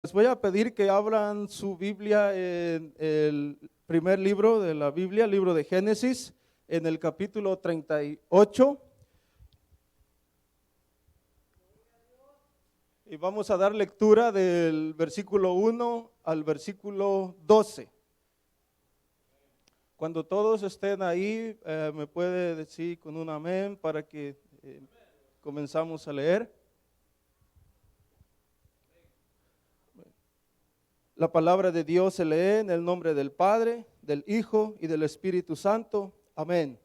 Les voy a pedir que abran su Biblia en el primer libro de la Biblia, libro de Génesis, en el capítulo 38. Y vamos a dar lectura del versículo 1 al versículo 12. Cuando todos estén ahí, me puede decir con un amén para que comenzamos a leer. La palabra de Dios se lee en el nombre del Padre, del Hijo y del Espíritu Santo. Amén.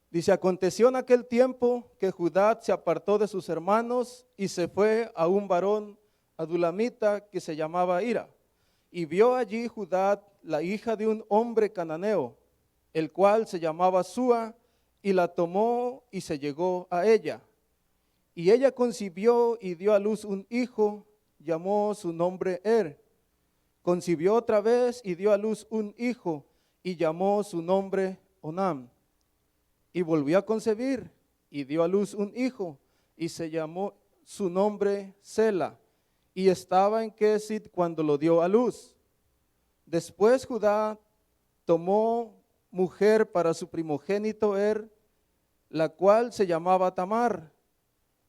Dice: aconteció en aquel tiempo que Judá se apartó de sus hermanos y se fue a un varón adulamita que se llamaba Hira. Y vio allí Judá la hija de un hombre cananeo, el cual se llamaba Súa, y la tomó y se llegó a ella. Y ella concibió y dio a luz un hijo, llamó su nombre Concibió otra vez y dio a luz un hijo, y llamó su nombre Onam. Y volvió a concebir y dio a luz un hijo, y se llamó su nombre Sela. Y estaba en Kesit cuando lo dio a luz. Después Judá tomó mujer para su primogénito la cual se llamaba Tamar.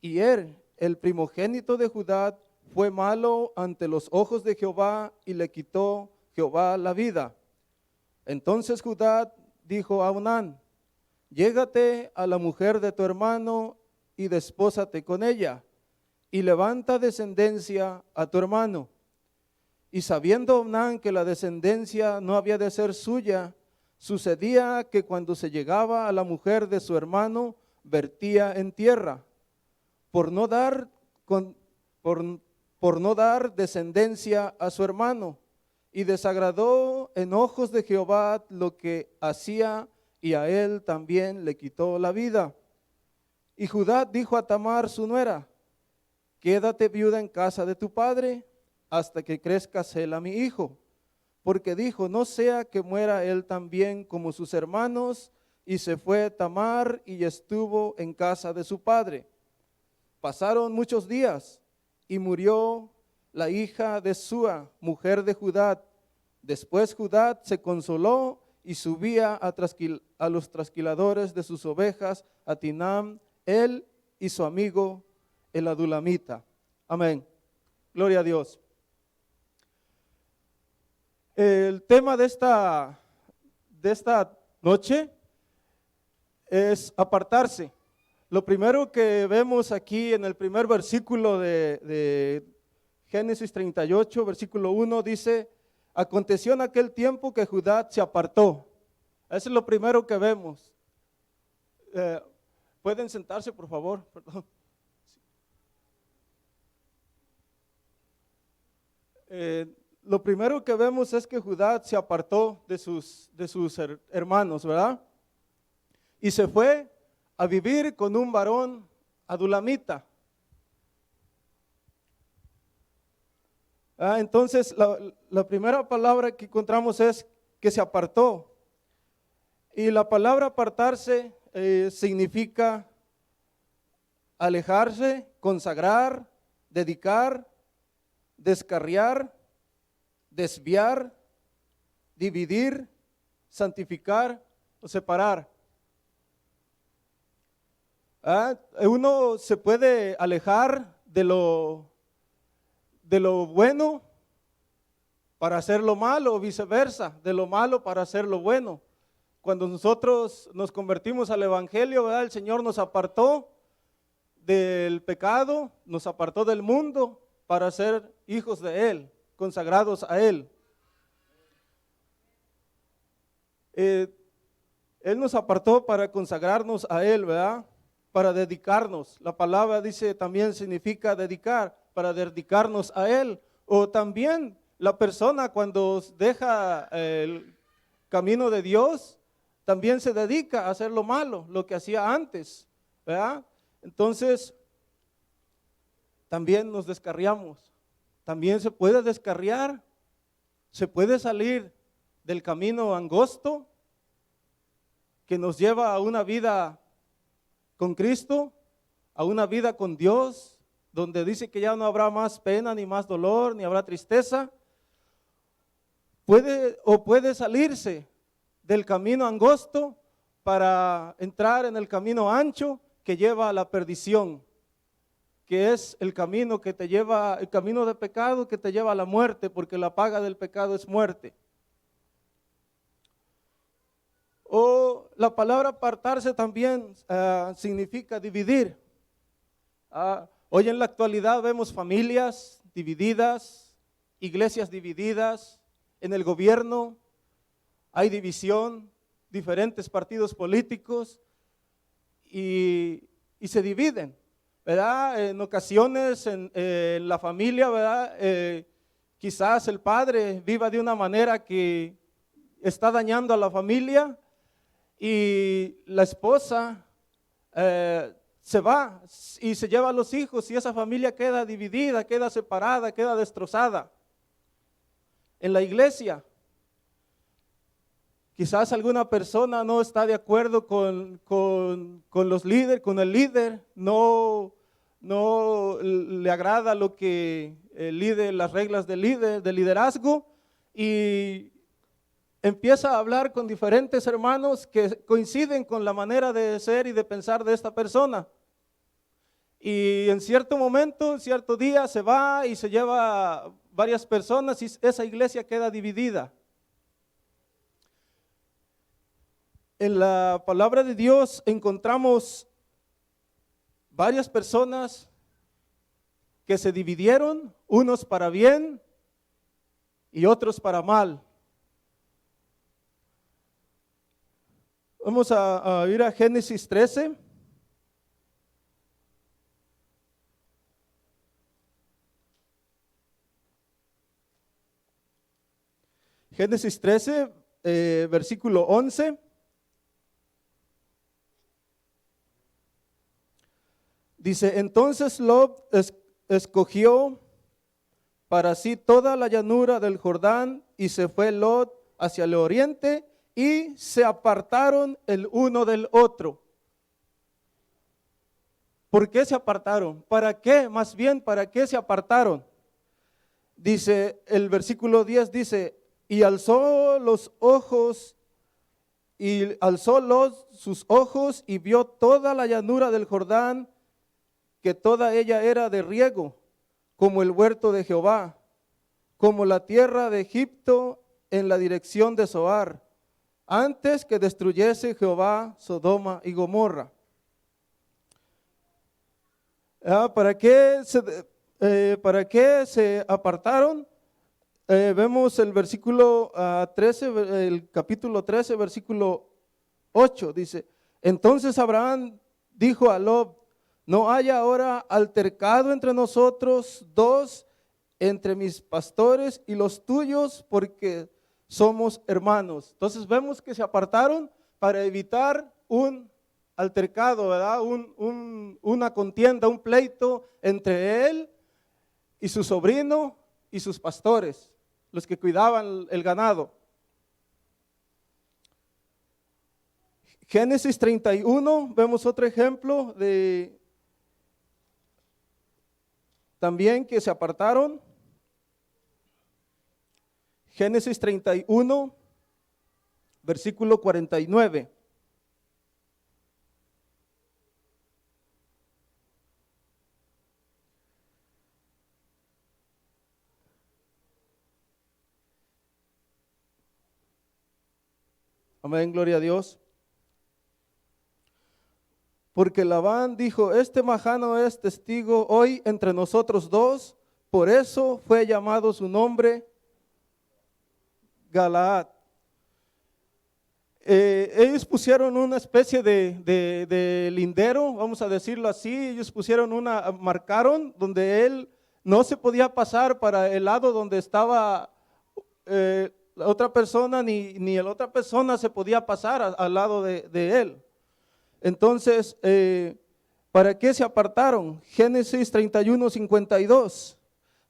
Y el primogénito de Judá, fue malo ante los ojos de Jehová, y le quitó Jehová la vida. Entonces Judá dijo a Onán: llégate a la mujer de tu hermano y despósate con ella, y levanta descendencia a tu hermano. Y sabiendo Onán que la descendencia no había de ser suya, sucedía que cuando se llegaba a la mujer de su hermano, vertía en tierra, por no dar descendencia a su hermano, y desagradó en ojos de Jehová lo que hacía, y a él también le quitó la vida. Y Judá dijo a Tamar su nuera: quédate viuda en casa de tu padre, hasta que crezca Sela mi hijo, porque dijo: no sea que muera él también como sus hermanos. Y se fue Tamar y estuvo en casa de su padre. Pasaron muchos días, y murió la hija de Súa, mujer de Judá. Después Judá se consoló y subía a los trasquiladores de sus ovejas, a Tinam, él y su amigo el adulamita. Amén. Gloria a Dios. El tema de esta noche es apartarse. Lo primero que vemos aquí en el primer versículo de Génesis 38, versículo 1, dice: aconteció en aquel tiempo que Judá se apartó. Eso es lo primero que vemos. ¿Pueden sentarse, por favor? Perdón. Lo primero que vemos es que Judá se apartó de sus hermanos, ¿verdad? Y se fue a vivir con un varón adulamita. Entonces la primera palabra que encontramos es que se apartó. Y la palabra apartarse significa alejarse, consagrar, dedicar, descarriar, desviar, dividir, santificar o separar. Uno se puede alejar de lo bueno para hacer lo malo, o viceversa, de lo malo para hacer lo bueno. Cuando nosotros nos convertimos al evangelio, ¿verdad? El Señor nos apartó del pecado, nos apartó del mundo para ser hijos de Él, consagrados a Él. Él nos apartó para consagrarnos a Él, ¿verdad? Para dedicarnos. La palabra dice también significa dedicar, para dedicarnos a Él. O también la persona cuando deja el camino de Dios, también se dedica a hacer lo malo, lo que hacía antes, ¿verdad? Entonces, también nos descarriamos. También se puede descarriar, se puede salir del camino angosto que nos lleva a una vida con Cristo, a una vida con Dios, donde dice que ya no habrá más pena, ni más dolor, ni habrá tristeza, puede salirse del camino angosto para entrar en el camino ancho que lleva a la perdición, que es el camino que te lleva, el camino de pecado que te lleva a la muerte, porque la paga del pecado es muerte. O la palabra apartarse también significa dividir. Hoy en la actualidad vemos familias divididas, iglesias divididas, en el gobierno hay división, diferentes partidos políticos y se dividen, ¿verdad? En ocasiones en la familia, ¿verdad? Quizás el padre viva de una manera que está dañando a la familia y la esposa se va y se lleva a los hijos y esa familia queda dividida, queda separada, queda destrozada. En la iglesia, quizás alguna persona no está de acuerdo con los líderes, con el líder, no le agrada lo que el líder, las reglas del liderazgo, y empieza a hablar con diferentes hermanos que coinciden con la manera de ser y de pensar de esta persona. Y en cierto momento, en cierto día, se va y se lleva varias personas y esa iglesia queda dividida. En la palabra de Dios encontramos varias personas que se dividieron, unos para bien y otros para mal. Vamos a ir a Génesis 13. Génesis 13, versículo 11. Dice, entonces Lot escogió para sí toda la llanura del Jordán y se fue Lot hacia el oriente y se apartaron el uno del otro. ¿Por qué se apartaron? ¿Para qué? Más bien, ¿para qué se apartaron? Dice, el versículo 10 dice, y alzó los ojos, y alzó Lot sus ojos y vio toda la llanura del Jordán, que toda ella era de riego, como el huerto de Jehová, como la tierra de Egipto en la dirección de Zoar, antes que destruyese Jehová Sodoma y Gomorra. ¿Para qué se apartaron? Vemos el versículo 13, el capítulo 13, versículo 8, dice, entonces Abraham dijo a Lot, no haya ahora altercado entre nosotros dos, entre mis pastores y los tuyos, porque somos hermanos. Entonces vemos que se apartaron para evitar un altercado, ¿verdad? Una contienda, un pleito entre él y su sobrino y sus pastores, los que cuidaban el ganado. Génesis 31, vemos otro ejemplo de también que se apartaron. Génesis 31, versículo 49. Amén, gloria a Dios. Porque Labán dijo, este majano es testigo hoy entre nosotros dos, por eso fue llamado su nombre Galaad. Ellos pusieron una especie de lindero, vamos a decirlo así, ellos marcaron donde él no se podía pasar para el lado donde estaba la otra persona, ni la otra persona se podía pasar al lado de él. Entonces, ¿para qué se apartaron? Génesis 31, 52,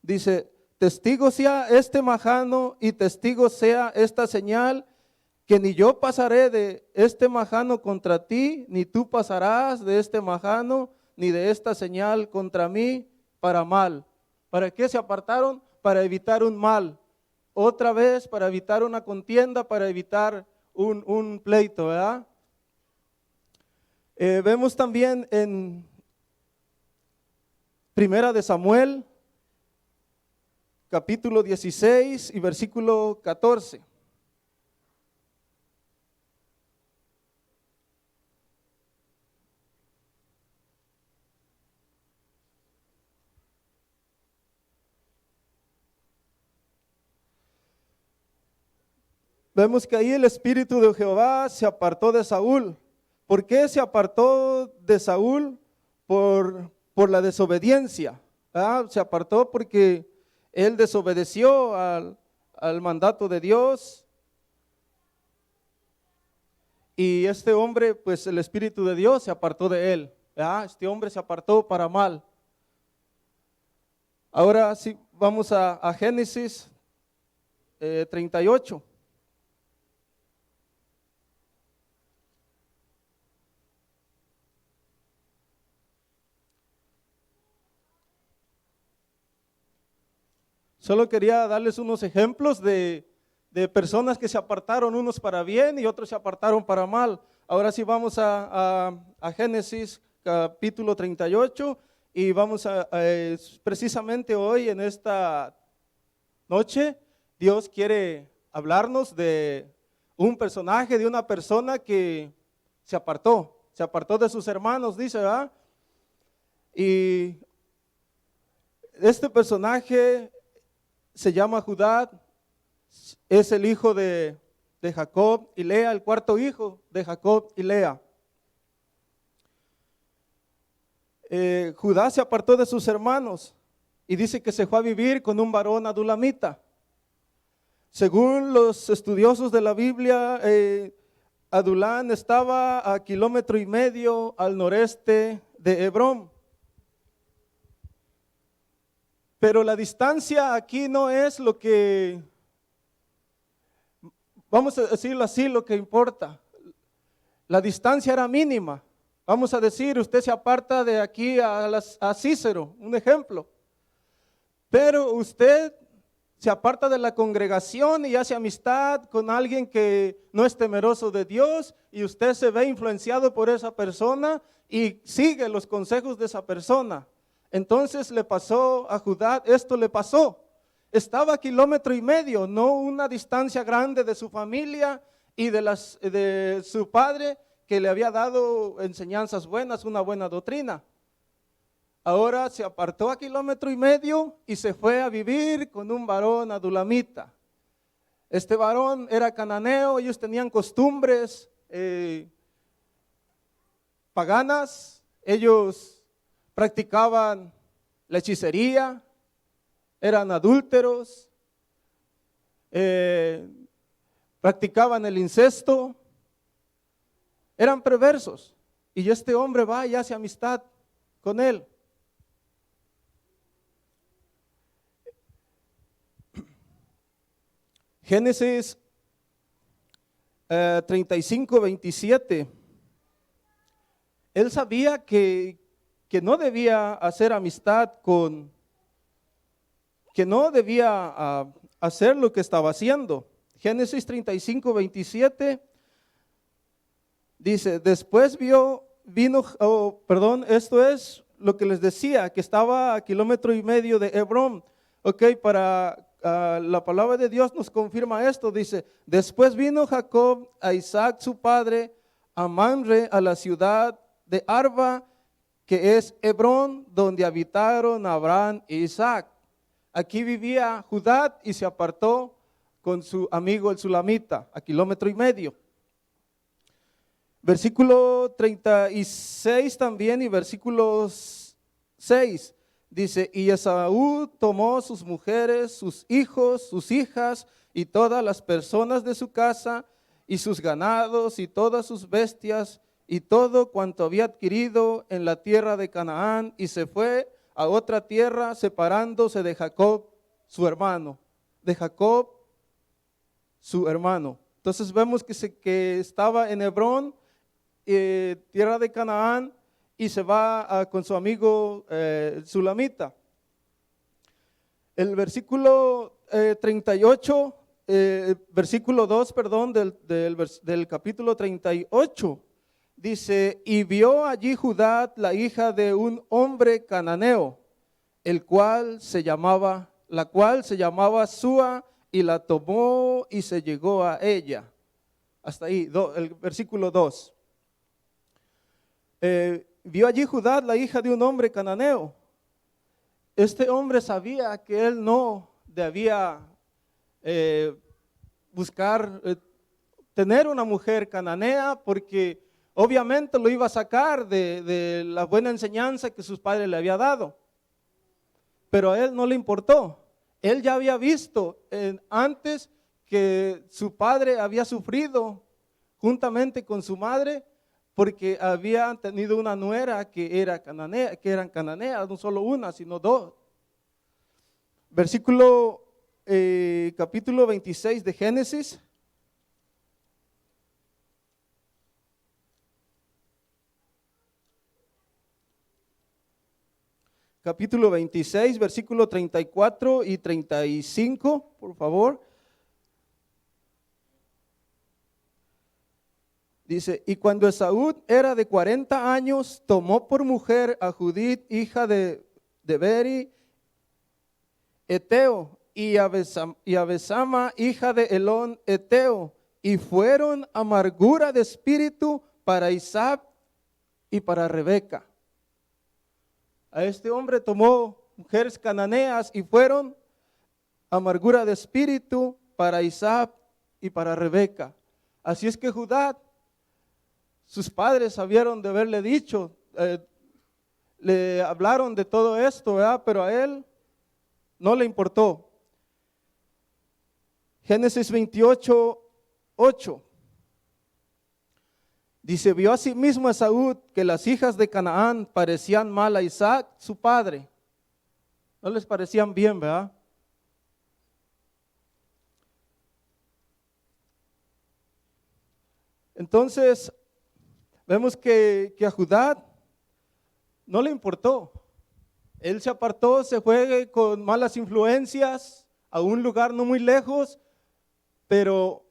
dice, testigo sea este majano y testigo sea esta señal, que ni yo pasaré de este majano contra ti, ni tú pasarás de este majano, ni de esta señal contra mí, para mal. ¿Para qué se apartaron? Para evitar un mal. Otra vez, para evitar una contienda, para evitar un pleito, ¿verdad? Vemos también en Primera de Samuel, capítulo 16 y versículo 14. Vemos que ahí el espíritu de Jehová se apartó de Saúl. ¿Por qué se apartó de Saúl? Por la desobediencia. Se apartó porque él desobedeció al mandato de Dios. Y este hombre, pues el espíritu de Dios se apartó de él. Este hombre se apartó para mal. Ahora sí, vamos a Génesis 38. Solo quería darles unos ejemplos de personas que se apartaron, unos para bien y otros se apartaron para mal. Ahora sí vamos a Génesis capítulo 38 y vamos precisamente hoy en esta noche, Dios quiere hablarnos de un personaje, de una persona que se apartó de sus hermanos, dice, ¿verdad? Y este personaje se llama Judá, es el hijo de Jacob y Lea, el cuarto hijo de Jacob y Lea. Judá se apartó de sus hermanos y dice que se fue a vivir con un varón adulamita. Según los estudiosos de la Biblia, Adulán estaba a 1,5 kilómetros al noreste de Hebrón. Pero la distancia aquí no es lo que, vamos a decirlo así, lo que importa. La distancia era mínima. Vamos a decir, usted se aparta de aquí a Cícero, un ejemplo. Pero usted se aparta de la congregación y hace amistad con alguien que no es temeroso de Dios y usted se ve influenciado por esa persona y sigue los consejos de esa persona. Entonces le pasó a Judá, esto le pasó. Estaba a 1,5 kilómetros, no una distancia grande de su familia y de su padre que le había dado enseñanzas buenas, una buena doctrina. Ahora se apartó a 1,5 kilómetros y se fue a vivir con un varón adulamita. Este varón era cananeo, ellos tenían costumbres paganas, ellos practicaban la hechicería, eran adúlteros, practicaban el incesto, eran perversos. Y este hombre va y hace amistad con él. Génesis 35, 27. Él sabía que no debía hacer amistad que no debía hacer lo que estaba haciendo. Génesis 35, 27 dice, después esto es lo que les decía, que estaba a 1,5 kilómetros de Hebrón. Para la palabra de Dios nos confirma esto, dice, después vino Jacob a Isaac su padre, a Mamre, a la ciudad de Arba, que es Hebrón, donde habitaron Abraham e Isaac. Aquí vivía Judá y se apartó con su amigo el sulamita, a 1,5 kilómetros. Versículo 36 también y versículo 6 dice, y Esaú tomó sus mujeres, sus hijos, sus hijas y todas las personas de su casa y sus ganados y todas sus bestias y todo cuanto había adquirido en la tierra de Canaán y se fue a otra tierra separándose de Jacob, su hermano. De Jacob, su hermano. Entonces vemos que estaba en Hebrón, tierra de Canaán, y se va con su amigo sulamita. El versículo 38, versículo 2, perdón, del capítulo 38, dice, y vio allí Judá la hija de un hombre cananeo, la cual se llamaba Súa, y la tomó y se llegó a ella. Hasta ahí, el versículo 2. Vio allí Judá la hija de un hombre cananeo. Este hombre sabía que él no debía buscar tener una mujer cananea, porque obviamente lo iba a sacar de la buena enseñanza que sus padres le habían dado. Pero a él no le importó. Él ya había visto antes que su padre había sufrido juntamente con su madre, porque habían tenido una nuera que eran cananeas, no solo una, sino dos. Capítulo 26 de Génesis. Capítulo 26, versículo 34 y 35, por favor. Dice, y cuando Esaú era de 40 años, tomó por mujer a Judith, hija de Beri, Eteo, y a Besama, hija de Elón, Eteo, y fueron amargura de espíritu para Isaac y para Rebeca. A este hombre tomó mujeres cananeas y fueron amargura de espíritu para Isaac y para Rebeca. Así es que Judá, sus padres sabieron de haberle dicho, le hablaron de todo esto, ¿verdad? Pero a él no le importó. Génesis 28, 8. Dice, vio asimismo Esaú que las hijas de Canaán parecían mal a Isaac, su padre. No les parecían bien, ¿verdad? Entonces, vemos que a Judá no le importó. Él se apartó, se fue con malas influencias a un lugar no muy lejos, pero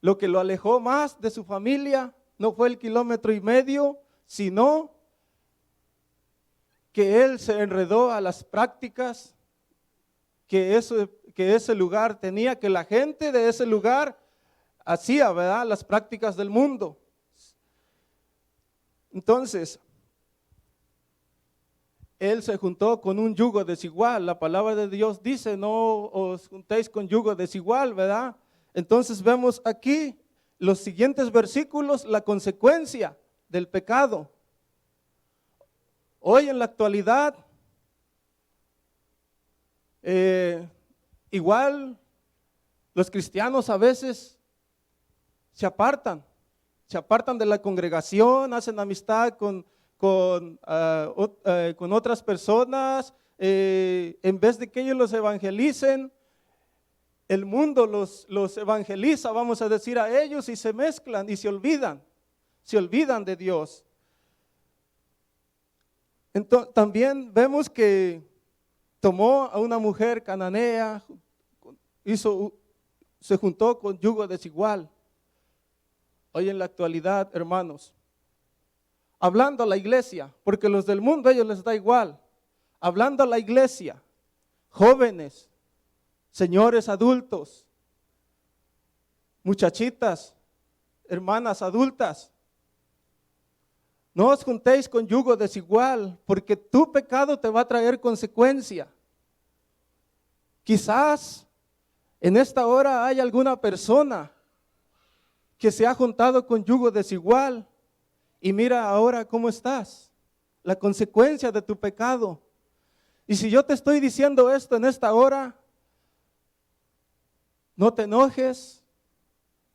lo que lo alejó más de su familia no fue el 1,5 kilómetros, sino que él se enredó a las prácticas que ese lugar tenía, que la gente de ese lugar hacía, ¿verdad? Las prácticas del mundo. Entonces, él se juntó con un yugo desigual. La palabra de Dios dice, no os juntéis con yugo desigual, ¿verdad? Entonces vemos aquí los siguientes versículos, la consecuencia del pecado. Hoy en la actualidad, igual los cristianos a veces se apartan de la congregación, hacen amistad con otras personas, en vez de que ellos los evangelicen, el mundo los evangeliza, vamos a decir, a ellos, y se mezclan y se olvidan de Dios. Entonces, también vemos que tomó a una mujer cananea, se juntó con yugo desigual. Hoy en la actualidad, hermanos, hablando a la iglesia, porque los del mundo a ellos les da igual, hablando a la iglesia, jóvenes, señores adultos, muchachitas, hermanas adultas, no os juntéis con yugo desigual, porque tu pecado te va a traer consecuencia. Quizás en esta hora hay alguna persona que se ha juntado con yugo desigual y mira ahora cómo estás, la consecuencia de tu pecado. Y si yo te estoy diciendo esto en esta hora, no te enojes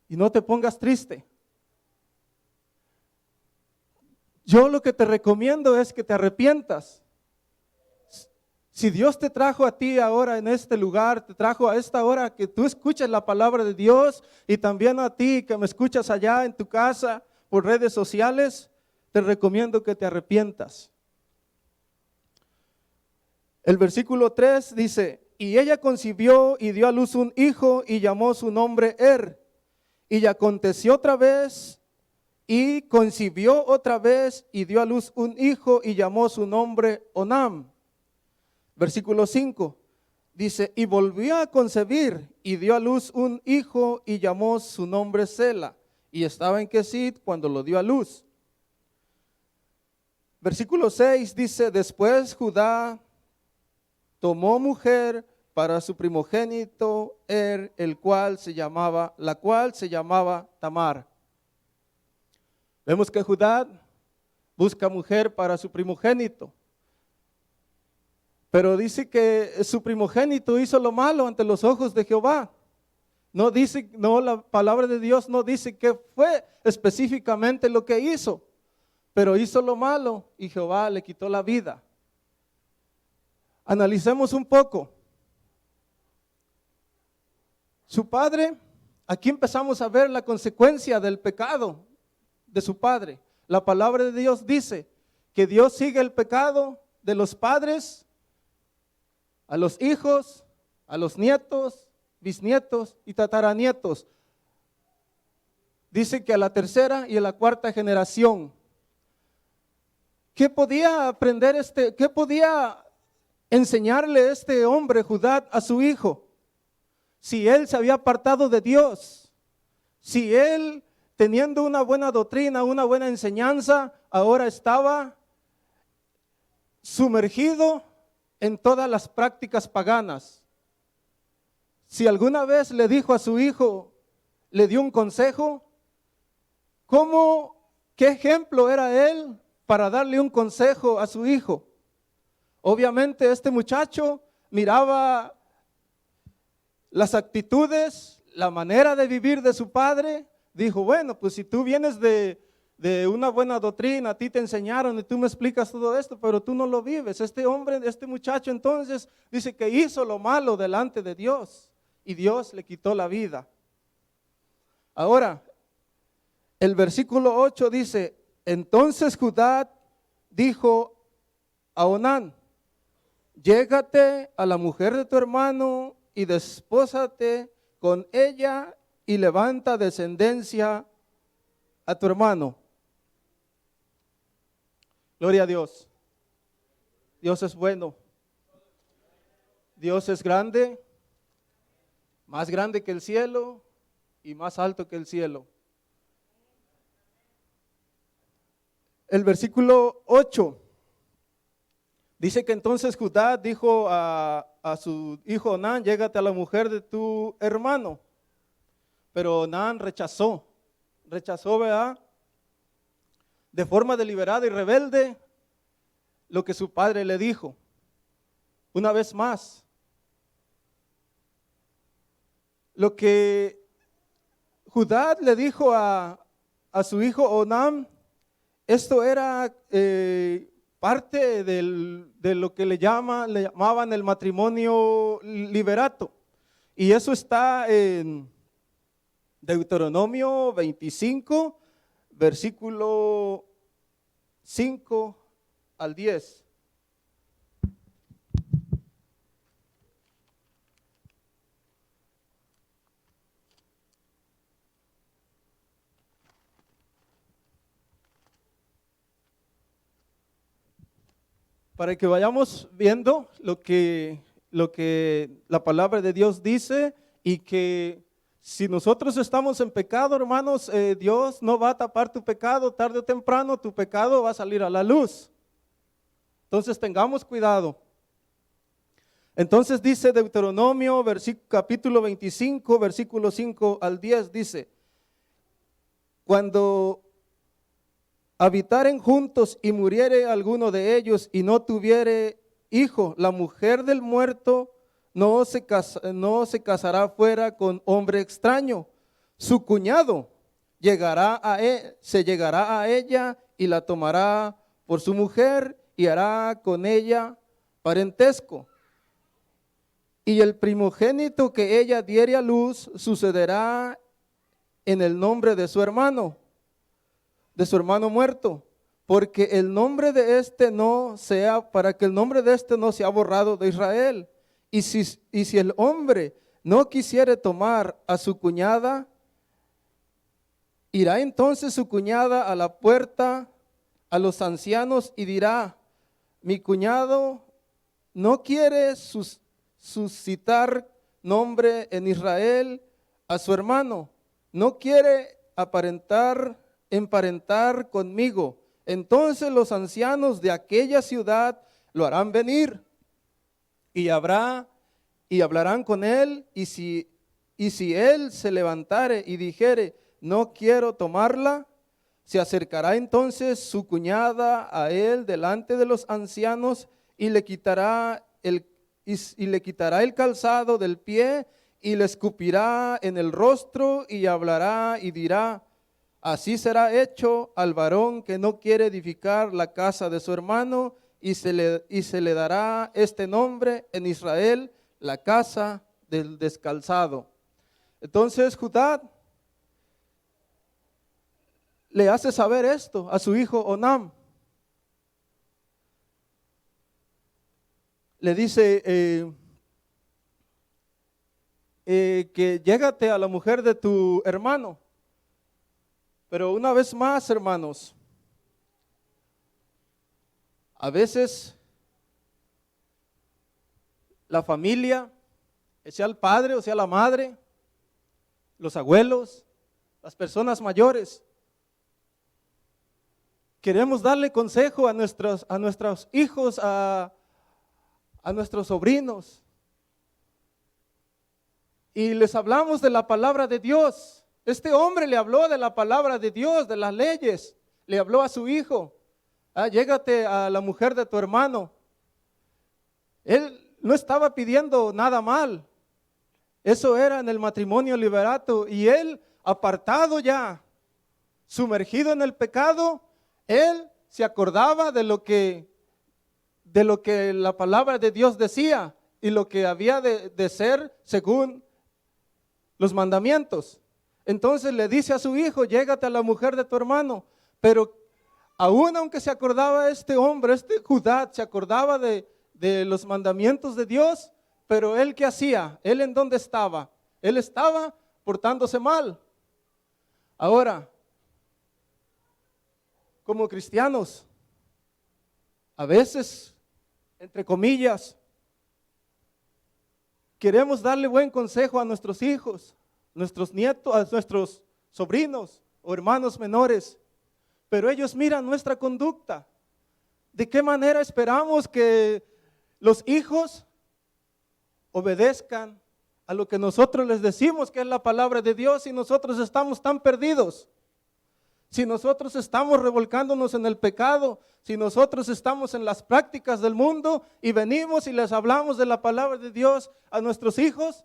y no te pongas triste. Yo lo que te recomiendo es que te arrepientas. Si Dios te trajo a ti ahora en este lugar, te trajo a esta hora que tú escuches la palabra de Dios, y también a ti que me escuchas allá en tu casa por redes sociales, te recomiendo que te arrepientas. El versículo 3 dice, y ella concibió y dio a luz un hijo y llamó su nombre Y aconteció otra vez y concibió otra vez y dio a luz un hijo y llamó su nombre Onam. Versículo 5 dice, y volvió a concebir y dio a luz un hijo y llamó su nombre Sela. Y estaba en Kesit cuando lo dio a luz. Versículo 6 dice, después Judá tomó mujer para su primogénito la cual se llamaba Tamar. Vemos que Judá busca mujer para su primogénito. Pero dice que su primogénito hizo lo malo ante los ojos de Jehová. La palabra de Dios no dice qué fue específicamente lo que hizo, pero hizo lo malo y Jehová le quitó la vida. Analicemos un poco. Su padre, aquí empezamos a ver la consecuencia del pecado de su padre. La palabra de Dios dice que Dios sigue el pecado de los padres a los hijos, a los nietos, bisnietos y tataranietos. Dice que a la tercera y a la cuarta generación. ¿Qué podía aprender qué podía enseñarle este hombre Judá a su hijo? Si él se había apartado de Dios, si él teniendo una buena doctrina, una buena enseñanza, ahora estaba sumergido en todas las prácticas paganas. Si alguna vez le dijo a su hijo, le dio un consejo, ¿qué ejemplo era él para darle un consejo a su hijo? Obviamente este muchacho miraba las actitudes, la manera de vivir de su padre. Dijo, bueno, pues si tú vienes de una buena doctrina, a ti te enseñaron y tú me explicas todo esto, pero tú no lo vives. Este muchacho entonces dice que hizo lo malo delante de Dios y Dios le quitó la vida. Ahora, el versículo 8 dice, entonces Judá dijo a Onán, llégate a la mujer de tu hermano y despósate con ella y levanta descendencia a tu hermano. Gloria a Dios. Dios es bueno. Dios es grande, más grande que el cielo y más alto que el cielo. El versículo 8 dice que entonces Judá dijo a su hijo Onán, llégate a la mujer de tu hermano. Pero Onán rechazó, ¿verdad? De forma deliberada y rebelde lo que su padre le dijo. Una vez más, lo que Judá le dijo a su hijo Onán, esto era parte de lo que le llamaban el matrimonio liberato. Y eso está en Deuteronomio 25, versículo 5 al 10. Para que vayamos viendo lo que la palabra de Dios dice y que si nosotros estamos en pecado, hermanos, Dios no va a tapar tu pecado, tarde o temprano tu pecado va a salir a la luz. Entonces tengamos cuidado. Entonces dice Deuteronomio, capítulo 25, versículo 5 al 10, dice, cuando habitaren juntos y muriere alguno de ellos y no tuviere hijo, la mujer del muerto no se casará fuera con hombre extraño. Su cuñado se llegará a ella y la tomará por su mujer y hará con ella parentesco. Y el primogénito que ella diere a luz sucederá en el nombre de su hermano muerto, porque el nombre de este no sea, para que el nombre de este no sea borrado de Israel. Y si el hombre no quisiere tomar a su cuñada, irá entonces su cuñada a la puerta a los ancianos y dirá: mi cuñado no quiere suscitar nombre en Israel a su hermano, no quiere emparentar conmigo. Entonces los ancianos de aquella ciudad lo harán venir y hablarán con él, y si él se levantare y dijere: no quiero tomarla, se acercará entonces su cuñada a él delante de los ancianos y le quitará el calzado del pie y le escupirá en el rostro y hablará y dirá: así será hecho al varón que no quiere edificar la casa de su hermano, y se le dará este nombre en Israel: la casa del descalzado. Entonces Judá le hace saber esto a su hijo Onam. Le dice que llégate a la mujer de tu hermano. Pero una vez más, hermanos, a veces la familia, sea el padre o sea la madre, los abuelos, las personas mayores, queremos darle consejo a nuestros hijos, a nuestros sobrinos, y les hablamos de la palabra de Dios. Este hombre le habló de la palabra de Dios, de las leyes, le habló a su hijo: llégate a la mujer de tu hermano. Él no estaba pidiendo nada mal, eso era en el matrimonio liberato, y él, apartado ya, sumergido en el pecado, él se acordaba de lo que la palabra de Dios decía y lo que había de ser según los mandamientos. Entonces le dice a su hijo: llégate a la mujer de tu hermano. Pero aún aunque se acordaba este hombre, este Judá, se acordaba de los mandamientos de Dios, pero él, ¿qué hacía? ¿Él en dónde estaba? Él estaba portándose mal. Ahora, como cristianos, a veces, entre comillas, queremos darle buen consejo a nuestros hijos, nuestros nietos, a nuestros sobrinos o hermanos menores, pero ellos miran nuestra conducta. ¿De qué manera esperamos que los hijos obedezcan a lo que nosotros les decimos que es la palabra de Dios, si nosotros estamos tan perdidos? Si nosotros estamos revolcándonos en el pecado, si nosotros estamos en las prácticas del mundo y venimos y les hablamos de la palabra de Dios a nuestros hijos,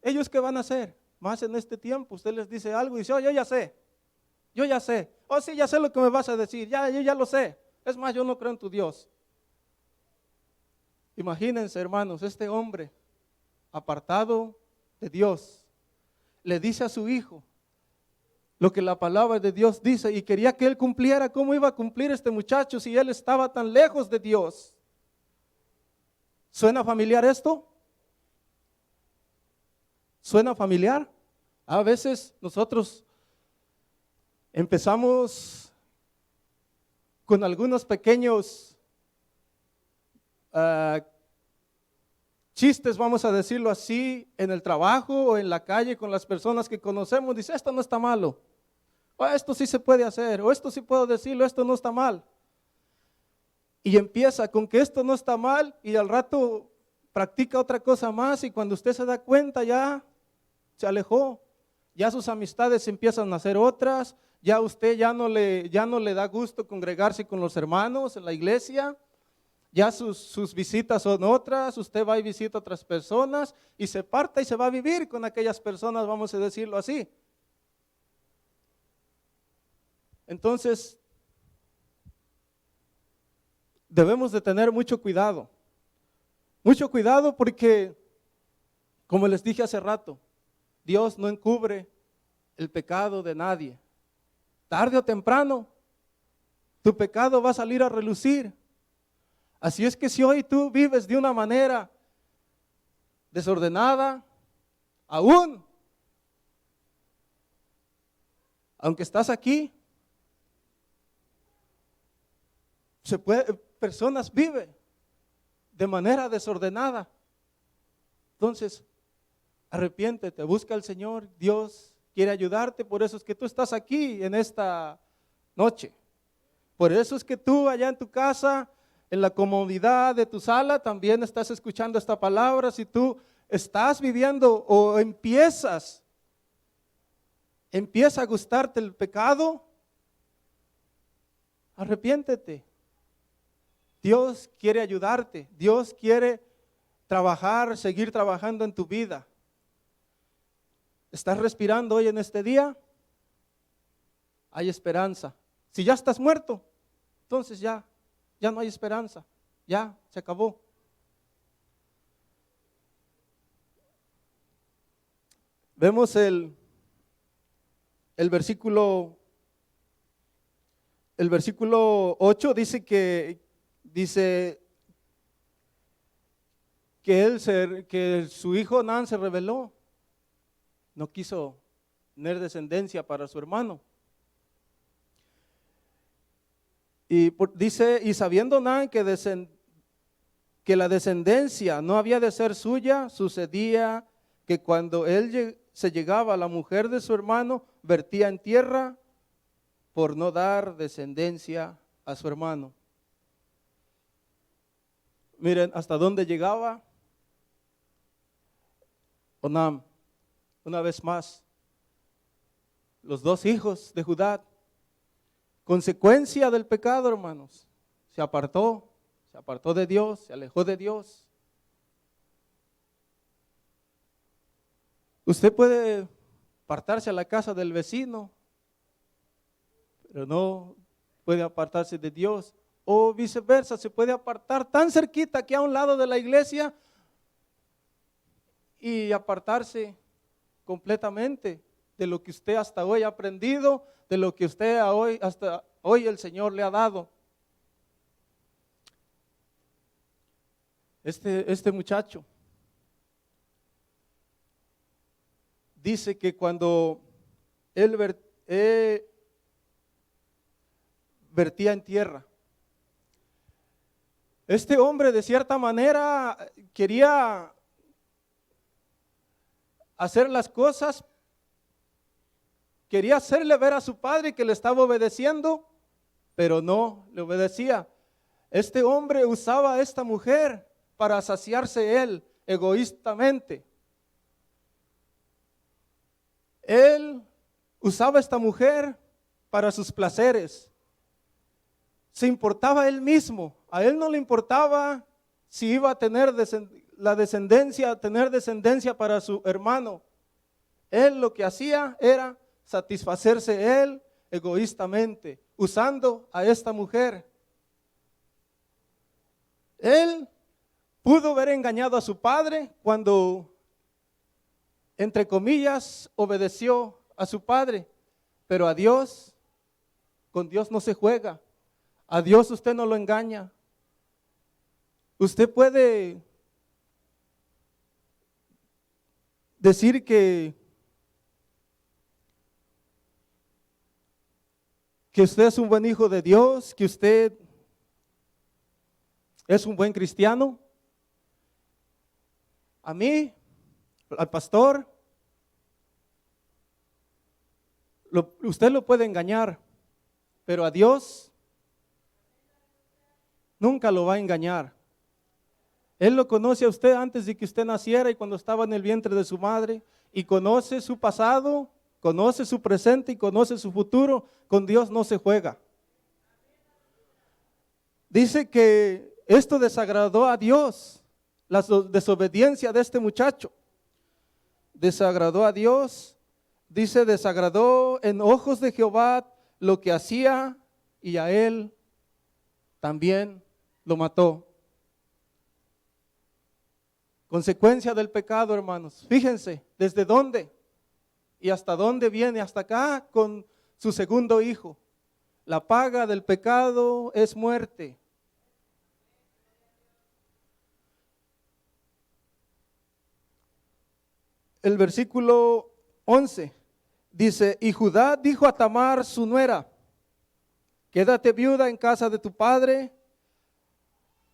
¿ellos qué van a hacer? Más en este tiempo, usted les dice algo y dice: oh, yo ya sé. Oh, sí, ya sé lo que me vas a decir, yo ya lo sé. Es más, yo no creo en tu Dios. Imagínense, hermanos, este hombre apartado de Dios le dice a su hijo lo que la palabra de Dios dice, y quería que él cumpliera. ¿Cómo iba a cumplir este muchacho si él estaba tan lejos de Dios? ¿Suena familiar esto? ¿Suena familiar? A veces nosotros empezamos con algunos pequeños chistes, vamos a decirlo así, en el trabajo o en la calle con las personas que conocemos. Dice: esto no está malo, o esto sí se puede hacer, o esto sí puedo decirlo, esto no está mal. Y empieza con que esto no está mal, y al rato practica otra cosa más, y cuando usted se da cuenta ya se alejó, ya sus amistades empiezan a hacer otras, ya usted ya no le da gusto congregarse con los hermanos en la iglesia, ya sus visitas son otras, usted va y visita a otras personas y se aparta y se va a vivir con aquellas personas, vamos a decirlo así. Entonces, debemos de tener mucho cuidado porque, como les dije hace rato, Dios no encubre el pecado de nadie. Tarde o temprano, tu pecado va a salir a relucir. Así es que si hoy tú vives de una manera desordenada, aún, aunque estás aquí, personas viven de manera desordenada. Entonces, arrepiéntete, busca al Señor, Dios quiere ayudarte, por eso es que tú estás aquí en esta noche. Por eso es que tú allá en tu casa, en la comodidad de tu sala, también estás escuchando esta palabra. Si tú estás viviendo o empieza a gustarte el pecado, arrepiéntete. Dios quiere ayudarte, Dios quiere trabajar, seguir trabajando en tu vida. ¿Estás respirando hoy en este día? Hay esperanza. Si ya estás muerto, entonces ya no hay esperanza, ya se acabó. Vemos el versículo 8, dice que que su hijo Onán se rebeló, no quiso tener descendencia para su hermano. Y dice, y sabiendo Onán que la descendencia no había de ser suya, sucedía que cuando él se llegaba a la mujer de su hermano, vertía en tierra por no dar descendencia a su hermano. Miren hasta dónde llegaba Onán. Una vez más, los dos hijos de Judá, consecuencia del pecado, hermanos, se apartó de Dios, se alejó de Dios. Usted puede apartarse a la casa del vecino, pero no puede apartarse de Dios. O viceversa, se puede apartar tan cerquita que a un lado de la iglesia y apartarse completamente de lo que usted hasta hoy ha aprendido, de lo que usted hasta hoy el Señor le ha dado. Este muchacho dice que cuando él vertía en tierra, este hombre de cierta manera quería hacer las cosas, quería hacerle ver a su padre que le estaba obedeciendo, pero no le obedecía. Este hombre usaba a esta mujer para saciarse él egoístamente. Él usaba a esta mujer para sus placeres. Se importaba él mismo. A él no le importaba si iba a tener tener descendencia para su hermano. Él lo que hacía era satisfacerse él egoístamente, usando a esta mujer. Él pudo haber engañado a su padre cuando, entre comillas, obedeció a su padre, pero a Dios, con Dios no se juega. A Dios usted no lo engaña. Usted puede decir que usted es un buen hijo de Dios, que usted es un buen cristiano. A mí, al pastor, usted lo puede engañar, pero a Dios nunca lo va a engañar. Él lo conoce a usted antes de que usted naciera y cuando estaba en el vientre de su madre, y conoce su pasado, conoce su presente y conoce su futuro. Con Dios no se juega. Dice que esto desagradó a Dios, la desobediencia de este muchacho. Desagradó a Dios, dice, desagradó en ojos de Jehová lo que hacía, y a él también lo mató. Consecuencia del pecado, hermanos. Fíjense, ¿desde dónde? Y hasta dónde viene, hasta acá con su segundo hijo. La paga del pecado es muerte. el versículo 11. Dice, y Judá dijo a Tamar su nuera, quédate viuda en casa de tu padre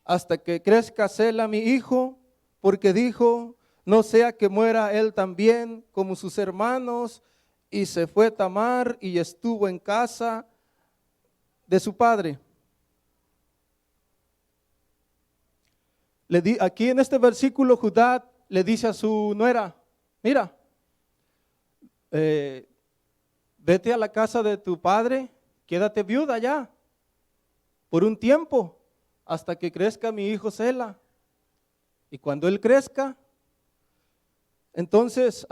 hasta que crezca Sela mi hijo, porque dijo, no sea que muera él también como sus hermanos. Y se fue Tamar y estuvo en casa de su padre. Aquí en este versículo Judá le dice a su nuera, mira, vete a la casa de tu padre, quédate viuda ya, por un tiempo, hasta que crezca mi hijo Sela. Y cuando él crezca, entonces,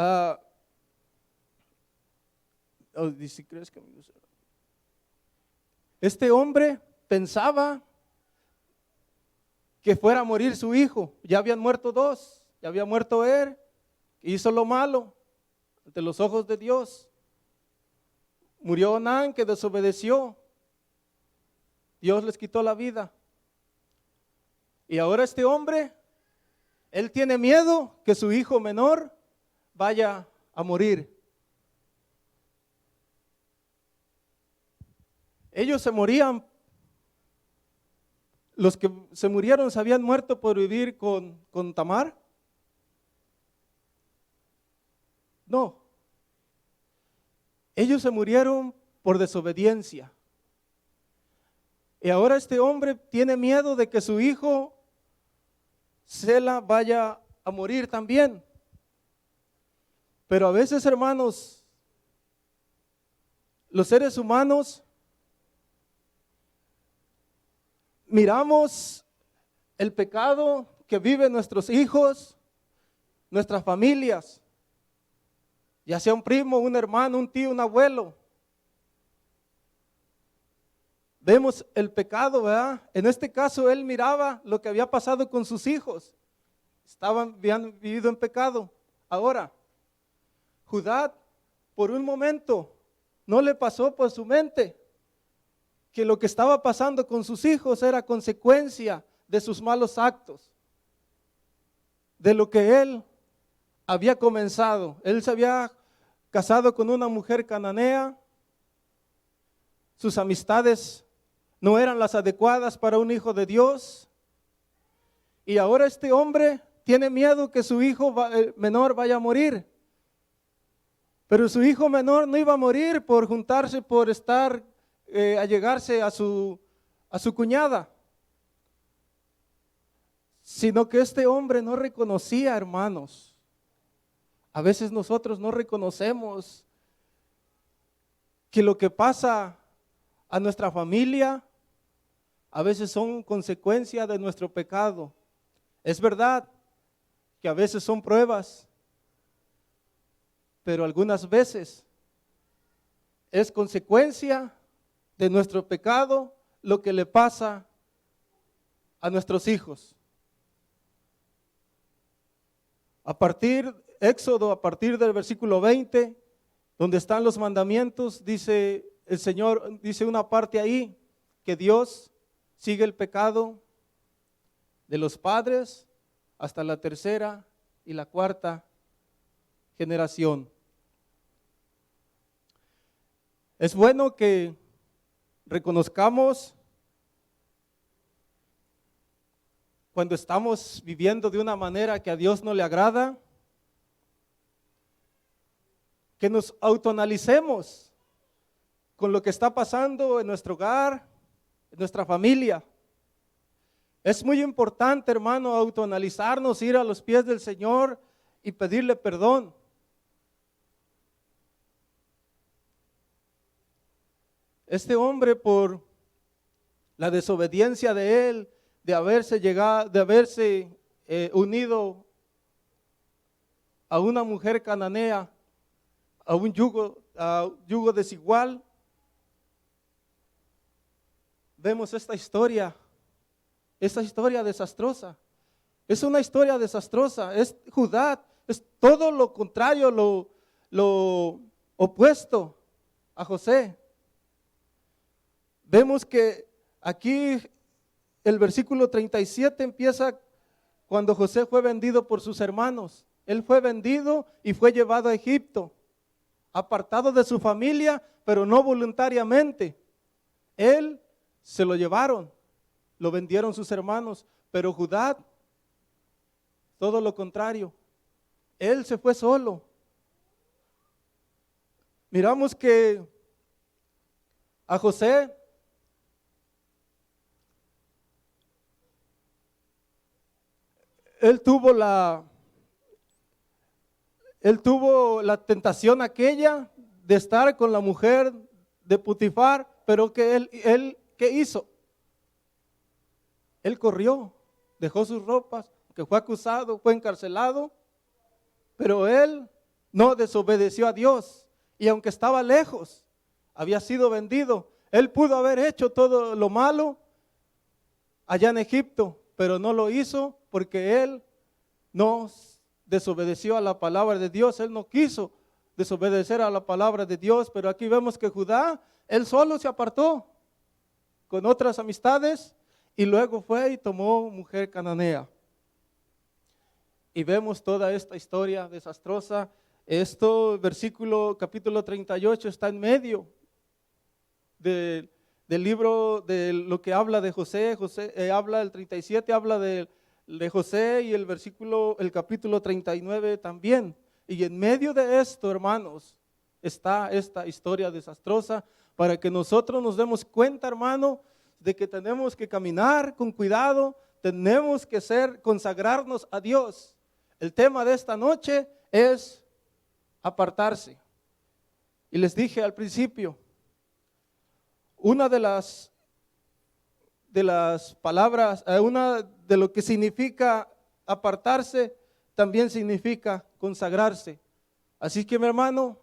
dice, crezca mi hijo Sela. Este hombre pensaba que fuera a morir su hijo. Ya habían muerto dos, ya había muerto él, hizo lo malo ante los ojos de Dios. Murió Onán, que desobedeció. Dios les quitó la vida. Y ahora este hombre, él tiene miedo que su hijo menor vaya a morir. Ellos se morían. Los que se murieron se habían muerto por vivir con Tamar. No. Ellos se murieron por desobediencia. Y ahora este hombre tiene miedo de que su hijo Sela vaya a morir también. Pero a veces, hermanos, los seres humanos miramos el pecado que viven nuestros hijos, nuestras familias, ya sea un primo, un hermano, un tío, un abuelo. Vemos el pecado, ¿verdad? En este caso él miraba lo que había pasado con sus hijos. Habían vivido en pecado. Ahora, Judá, por un momento, no le pasó por su mente que lo que estaba pasando con sus hijos era consecuencia de sus malos actos, de lo que él había comenzado. Él se había casado con una mujer cananea, sus amistades no eran las adecuadas para un hijo de Dios, y ahora este hombre tiene miedo que su hijo menor vaya a morir. Pero su hijo menor no iba a morir por juntarse, por estar allegarse a su cuñada, sino que este hombre no reconocía, hermanos. A veces nosotros no reconocemos que lo que pasa a nuestra familia a veces son consecuencia de nuestro pecado. Es verdad que a veces son pruebas, pero algunas veces es consecuencia de nuestro pecado lo que le pasa a nuestros hijos. Éxodo, a partir del versículo 20, donde están los mandamientos, dice el Señor, dice una parte ahí, que Dios sigue el pecado de los padres hasta la tercera y la cuarta generación. Es bueno que reconozcamos cuando estamos viviendo de una manera que a Dios no le agrada, que nos autoanalicemos con lo que está pasando en nuestro hogar, en nuestra familia. Es muy importante, hermano, autoanalizarnos, ir a los pies del Señor y pedirle perdón. Este hombre, por la desobediencia de él, de haberse unido a una mujer cananea, a un yugo desigual, vemos esta historia desastrosa. Es una historia desastrosa. Es Judá, es todo lo contrario, lo opuesto a José. Vemos que aquí el versículo 37 empieza cuando José fue vendido por sus hermanos. Él fue vendido y fue llevado a Egipto, apartado de su familia, pero no voluntariamente. Él se lo llevaron, lo vendieron sus hermanos, pero Judá, todo lo contrario, él se fue solo. Miramos que a José él tuvo la tentación aquella de estar con la mujer de Potifar, pero que él ¿qué hizo? Él corrió, dejó sus ropas, que fue acusado, fue encarcelado, pero él no desobedeció a Dios. Y aunque estaba lejos, había sido vendido, él pudo haber hecho todo lo malo allá en Egipto, pero no lo hizo porque él no desobedeció a la palabra de Dios. Él no quiso desobedecer a la palabra de Dios, pero aquí vemos que Judá, él solo se apartó con otras amistades y luego fue y tomó mujer cananea. Y vemos toda esta historia desastrosa. Capítulo 38 está en medio del libro de lo que habla de José. Habla el 37, habla de José, y el capítulo 39 también. Y en medio de esto, hermanos, está esta historia desastrosa para que nosotros nos demos cuenta, hermano, de que tenemos que caminar con cuidado, tenemos que consagrarnos a Dios. El tema de esta noche es apartarse. Y les dije al principio, una de las palabras, una de lo que significa apartarse, también significa consagrarse. Así que mi hermano,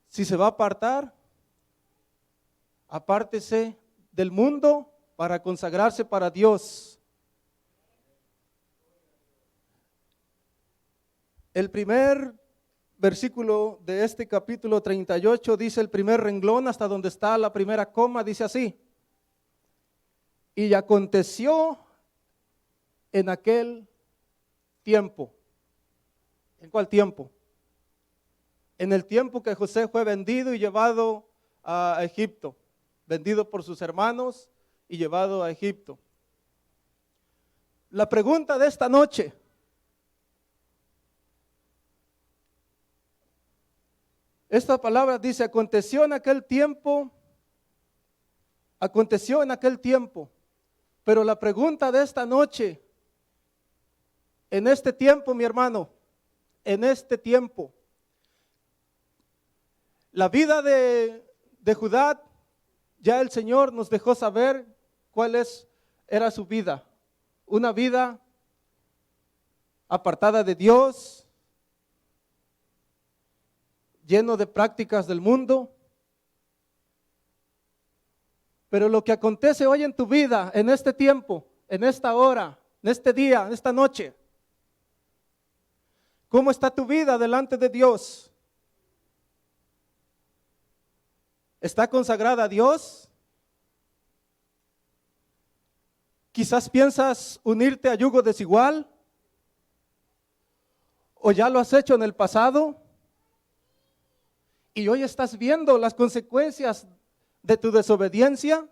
si se va a apartar, apártese del mundo para consagrarse para Dios. El primer versículo de este capítulo 38 dice, el primer renglón hasta donde está la primera coma, dice así: y aconteció en aquel tiempo. ¿En cuál tiempo? En el tiempo que José fue vendido y llevado a Egipto, vendido por sus hermanos y llevado a Egipto. La pregunta de esta noche: esta palabra dice, aconteció en aquel tiempo, pero la pregunta de esta noche, en este tiempo, mi hermano, en este tiempo, la vida de Judá, ya el Señor nos dejó saber era su vida, una vida apartada de Dios, lleno de prácticas del mundo. Pero lo que acontece hoy en tu vida, en este tiempo, en esta hora, en este día, en esta noche, ¿cómo está tu vida delante de Dios? ¿Está consagrada a Dios? Quizás piensas unirte a yugo desigual, o ya lo has hecho en el pasado, y hoy estás viendo las consecuencias de tu desobediencia.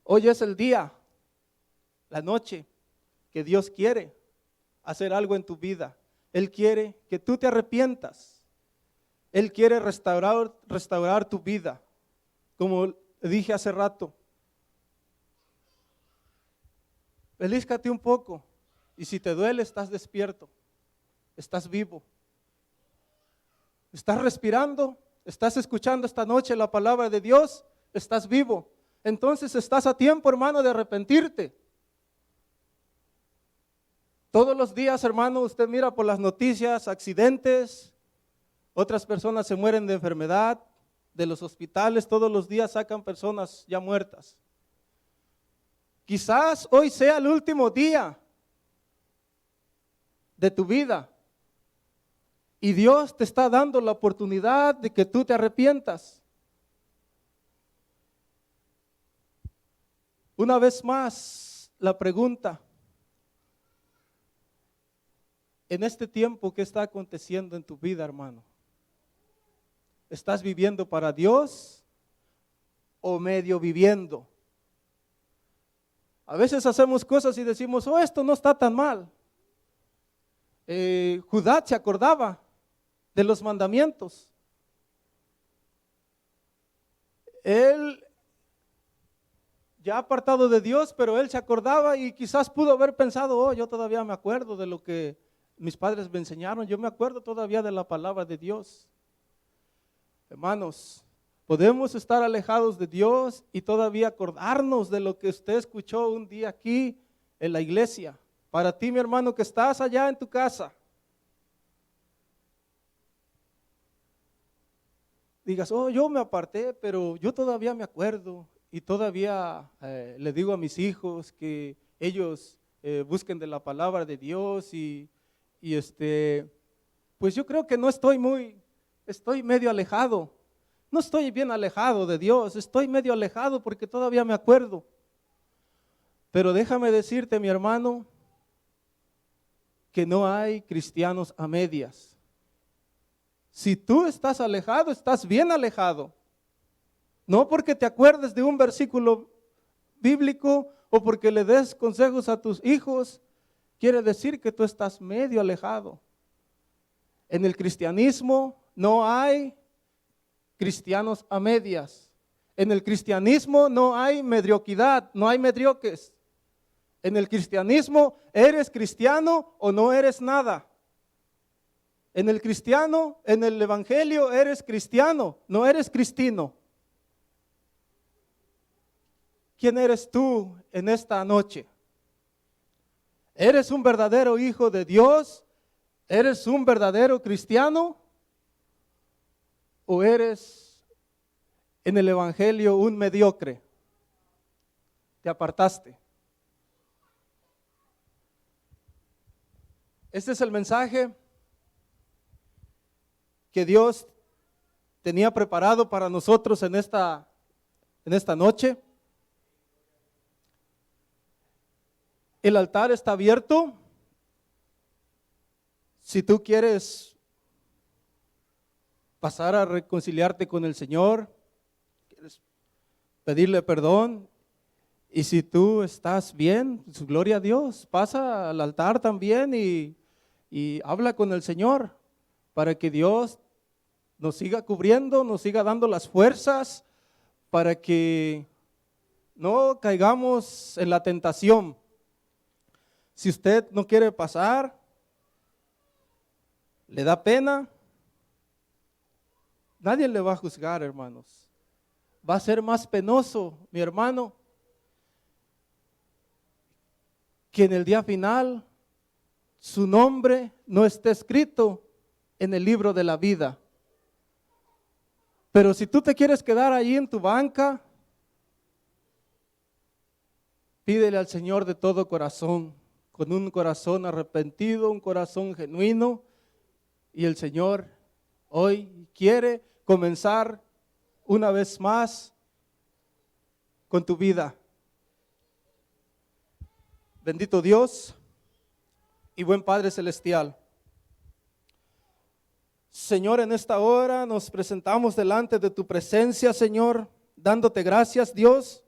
Hoy es el día, la noche, que Dios quiere hacer algo en tu vida. Él quiere que tú te arrepientas. Él quiere restaurar tu vida. Como dije hace rato, pelízcate un poco, y si te duele, estás despierto, estás vivo, estás respirando, estás escuchando esta noche la palabra de Dios, estás vivo. Entonces estás a tiempo, hermano, de arrepentirte. Todos los días, hermano, usted mira por las noticias accidentes, otras personas se mueren de enfermedad, de los hospitales, todos los días sacan personas ya muertas. Quizás hoy sea el último día de tu vida y Dios te está dando la oportunidad de que tú te arrepientas. Una vez más, la pregunta: en este tiempo, ¿qué está aconteciendo en tu vida, hermano? ¿Estás viviendo para Dios o medio viviendo? A veces hacemos cosas y decimos, oh, esto no está tan mal. Judá se acordaba de los mandamientos. Él ya apartado de Dios, pero él se acordaba y quizás pudo haber pensado, oh, yo todavía me acuerdo de lo que mis padres me enseñaron, yo me acuerdo todavía de la palabra de Dios. Hermanos, podemos estar alejados de Dios y todavía acordarnos de lo que usted escuchó un día aquí en la iglesia. Para ti, mi hermano, que estás allá en tu casa, digas, oh, yo me aparté, pero yo todavía me acuerdo y todavía le digo a mis hijos que ellos busquen de la palabra de Dios y pues yo creo que no estoy medio alejado. No estoy bien alejado de Dios, estoy medio alejado porque todavía me acuerdo. Pero déjame decirte, mi hermano, que no hay cristianos a medias. Si tú estás alejado, estás bien alejado. No porque te acuerdes de un versículo bíblico o porque le des consejos a tus hijos, quiere decir que tú estás medio alejado. En el cristianismo no hay cristianos a medias. En el cristianismo no hay mediocridad, no hay mediocres. En el cristianismo eres cristiano o no eres nada. En el evangelio eres cristiano, no eres cristino. ¿Quién eres tú en esta noche? ¿Eres un verdadero hijo de Dios? ¿Eres un verdadero cristiano? ¿O eres en el evangelio un mediocre? Te apartaste. Este es el mensaje que Dios tenía preparado para nosotros en esta noche. El altar está abierto. Si tú quieres pasar a reconciliarte con el Señor, quieres pedirle perdón, y si tú estás bien, pues, gloria a Dios, pasa al altar también y habla con el Señor para que Dios nos siga cubriendo, nos siga dando las fuerzas para que no caigamos en la tentación. Si usted no quiere pasar, le da pena, nadie le va a juzgar, hermanos. Va a ser más penoso, mi hermano, que en el día final su nombre no esté escrito en el libro de la vida. Pero si tú te quieres quedar ahí en tu banca, pídele al Señor de todo corazón, con un corazón arrepentido, un corazón genuino, y el Señor hoy quiere comenzar una vez más con tu vida. Bendito Dios y buen Padre Celestial. Señor, en esta hora nos presentamos delante de tu presencia, Señor, dándote gracias, Dios,